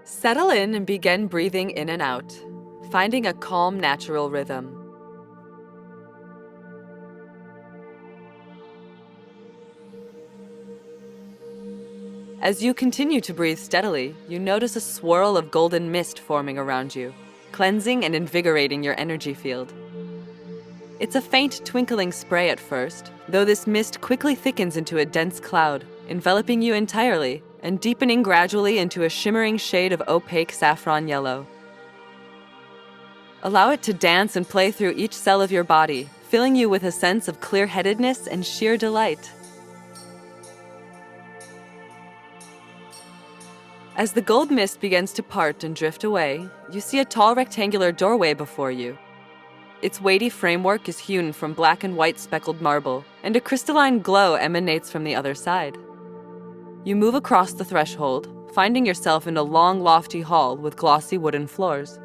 Settle in and begin breathing in and out, finding a calm, natural rhythm. As you continue to breathe steadily, you notice a swirl of golden mist forming around you, cleansing and invigorating your energy field. It's a faint, twinkling spray at first, though this mist quickly thickens into a dense cloud, enveloping you entirely and deepening gradually into a shimmering shade of opaque saffron yellow. Allow it to dance and play through each cell of your body, filling you with a sense of clear-headedness and sheer delight. As the gold mist begins to part and drift away, you see a tall rectangular doorway before you. Its weighty framework is hewn from black and white speckled marble, and a crystalline glow emanates from the other side. You move across the threshold, finding yourself in a long, lofty hall with glossy wooden floors.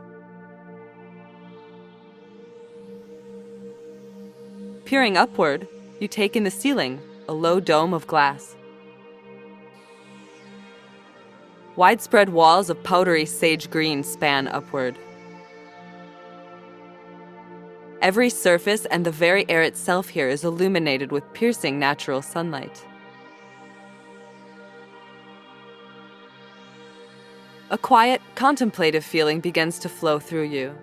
Peering upward, you take in the ceiling, a low dome of glass. Widespread walls of powdery sage green span upward. Every surface and the very air itself here is illuminated with piercing natural sunlight. A quiet, contemplative feeling begins to flow through you.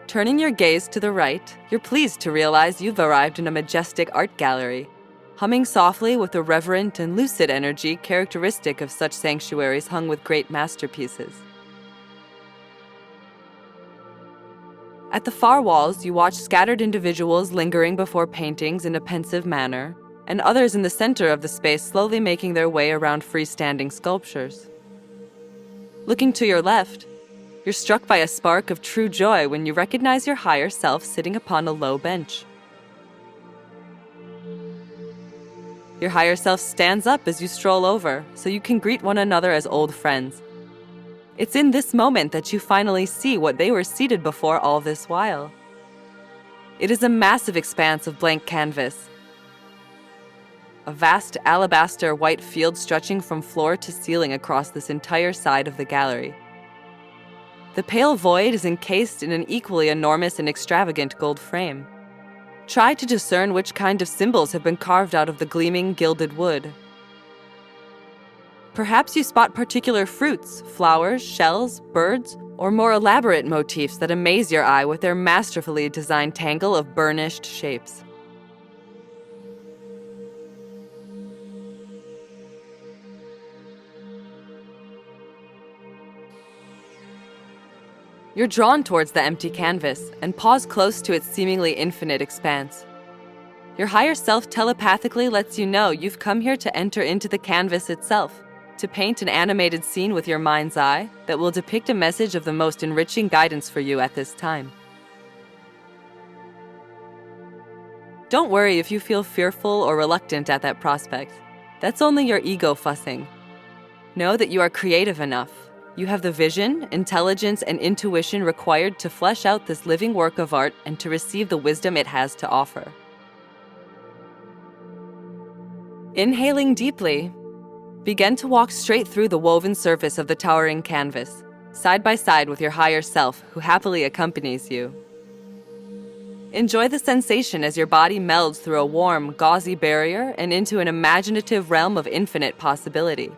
Turning your gaze to the right, you're pleased to realize you've arrived in a majestic art gallery, humming softly with the reverent and lucid energy characteristic of such sanctuaries hung with great masterpieces. At the far walls, you watch scattered individuals lingering before paintings in a pensive manner, and others in the center of the space slowly making their way around freestanding sculptures. Looking to your left, you're struck by a spark of true joy when you recognize your higher self sitting upon a low bench. Your higher self stands up as you stroll over, so you can greet one another as old friends. It's in this moment that you finally see what they were seated before all this while. It is a massive expanse of blank canvas. A vast alabaster white field stretching from floor to ceiling across this entire side of the gallery. The pale void is encased in an equally enormous and extravagant gold frame. Try to discern which kind of symbols have been carved out of the gleaming, gilded wood. Perhaps you spot particular fruits, flowers, shells, birds, or more elaborate motifs that amaze your eye with their masterfully designed tangle of burnished shapes. You're drawn towards the empty canvas and pause close to its seemingly infinite expanse. Your higher self telepathically lets you know you've come here to enter into the canvas itself, to paint an animated scene with your mind's eye that will depict a message of the most enriching guidance for you at this time. Don't worry if you feel fearful or reluctant at that prospect. That's only your ego fussing. Know that you are creative enough. You have the vision, intelligence, and intuition required to flesh out this living work of art and to receive the wisdom it has to offer. Inhaling deeply, begin to walk straight through the woven surface of the towering canvas, side by side with your higher self who happily accompanies you. Enjoy the sensation as your body melds through a warm, gauzy barrier and into an imaginative realm of infinite possibility.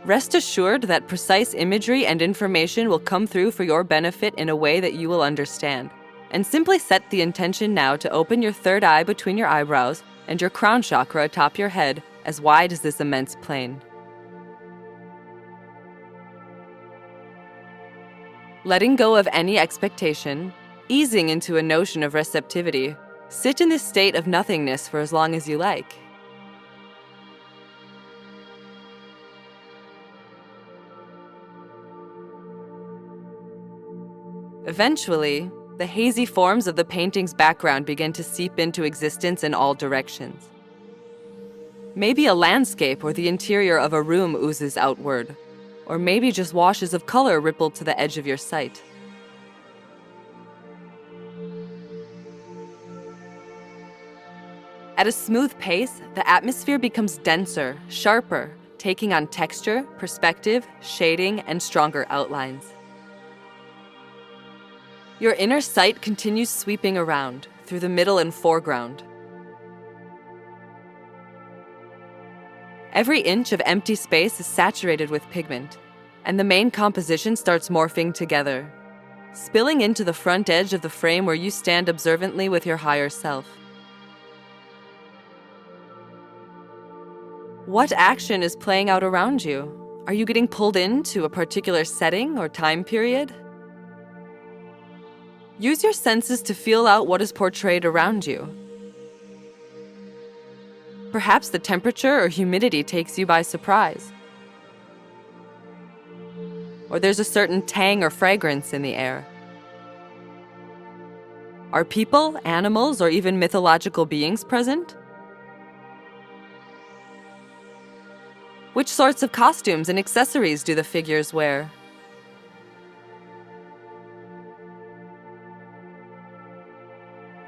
Rest assured that precise imagery and information will come through for your benefit in a way that you will understand. And simply set the intention now to open your third eye between your eyebrows and your crown chakra atop your head as wide as this immense plain. Letting go of any expectation, easing into a notion of receptivity, sit in this state of nothingness for as long as you like. Eventually, the hazy forms of the painting's background begin to seep into existence in all directions. Maybe a landscape or the interior of a room oozes outward, or maybe just washes of color ripple to the edge of your sight. At a smooth pace, the atmosphere becomes denser, sharper, taking on texture, perspective, shading, and stronger outlines. Your inner sight continues sweeping around, through the middle and foreground. Every inch of empty space is saturated with pigment, and the main composition starts morphing together, spilling into the front edge of the frame where you stand observantly with your higher self. What action is playing out around you? Are you getting pulled into a particular setting or time period? Use your senses to feel out what is portrayed around you. Perhaps the temperature or humidity takes you by surprise. Or there's a certain tang or fragrance in the air. Are people, animals, or even mythological beings present? Which sorts of costumes and accessories do the figures wear?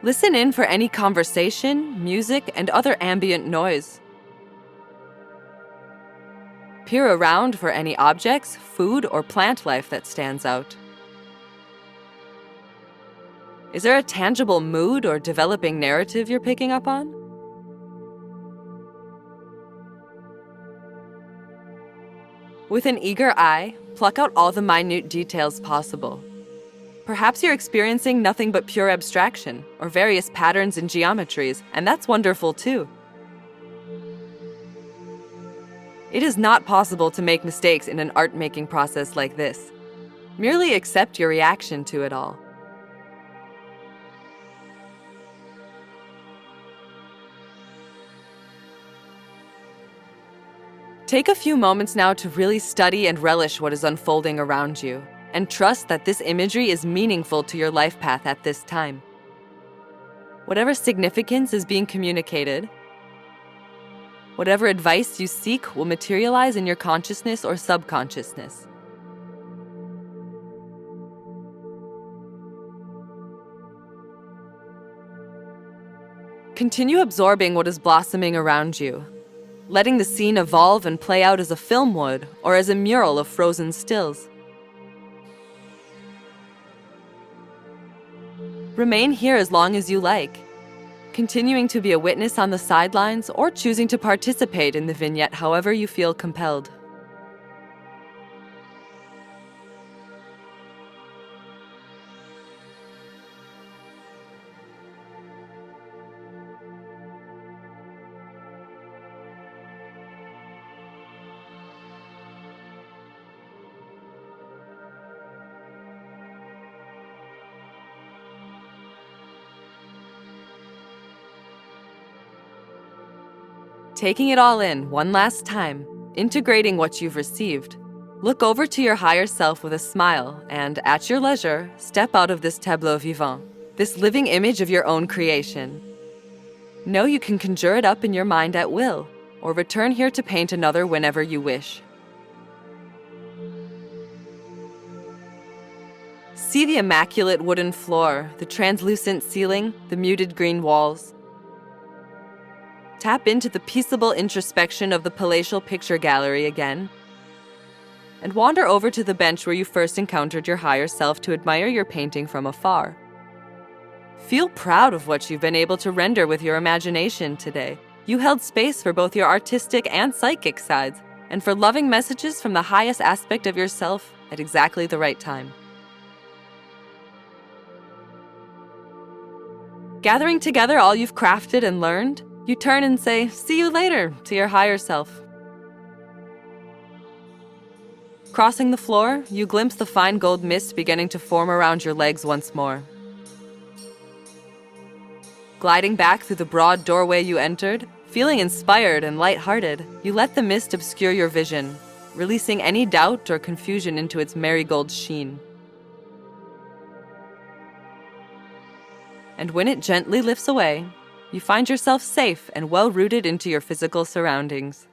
Listen in for any conversation, music, and other ambient noise. Peer around for any objects, food, or plant life that stands out. Is there a tangible mood or developing narrative you're picking up on? With an eager eye, pluck out all the minute details possible. Perhaps you're experiencing nothing but pure abstraction, or various patterns and geometries, and that's wonderful too. It is not possible to make mistakes in an art-making process like this. Merely accept your reaction to it all. Take a few moments now to really study and relish what is unfolding around you, and trust that this imagery is meaningful to your life path at this time. Whatever significance is being communicated, whatever advice you seek will materialize in your consciousness or subconsciousness. Continue absorbing what is blossoming around you, letting the scene evolve and play out as a film would or as a mural of frozen stills. Remain here as long as you like, continuing to be a witness on the sidelines or choosing to participate in the vignette however you feel compelled. Taking it all in one last time, integrating what you've received. Look over to your higher self with a smile and, at your leisure, step out of this tableau vivant, this living image of your own creation. Know you can conjure it up in your mind at will, or return here to paint another whenever you wish. See the immaculate wooden floor, the translucent ceiling, the muted green walls. Tap into the peaceable introspection of the palatial picture gallery again, and wander over to the bench where you first encountered your higher self to admire your painting from afar. Feel proud of what you've been able to render with your imagination today. You held space for both your artistic and psychic sides, and for loving messages from the highest aspect of yourself at exactly the right time. Gathering together all you've crafted and learned, you turn and say, "See you later," to your higher self. Crossing the floor, you glimpse the fine gold mist beginning to form around your legs once more. Gliding back through the broad doorway you entered, feeling inspired and light-hearted, you let the mist obscure your vision, releasing any doubt or confusion into its marigold sheen. And when it gently lifts away, you find yourself safe and well-rooted into your physical surroundings.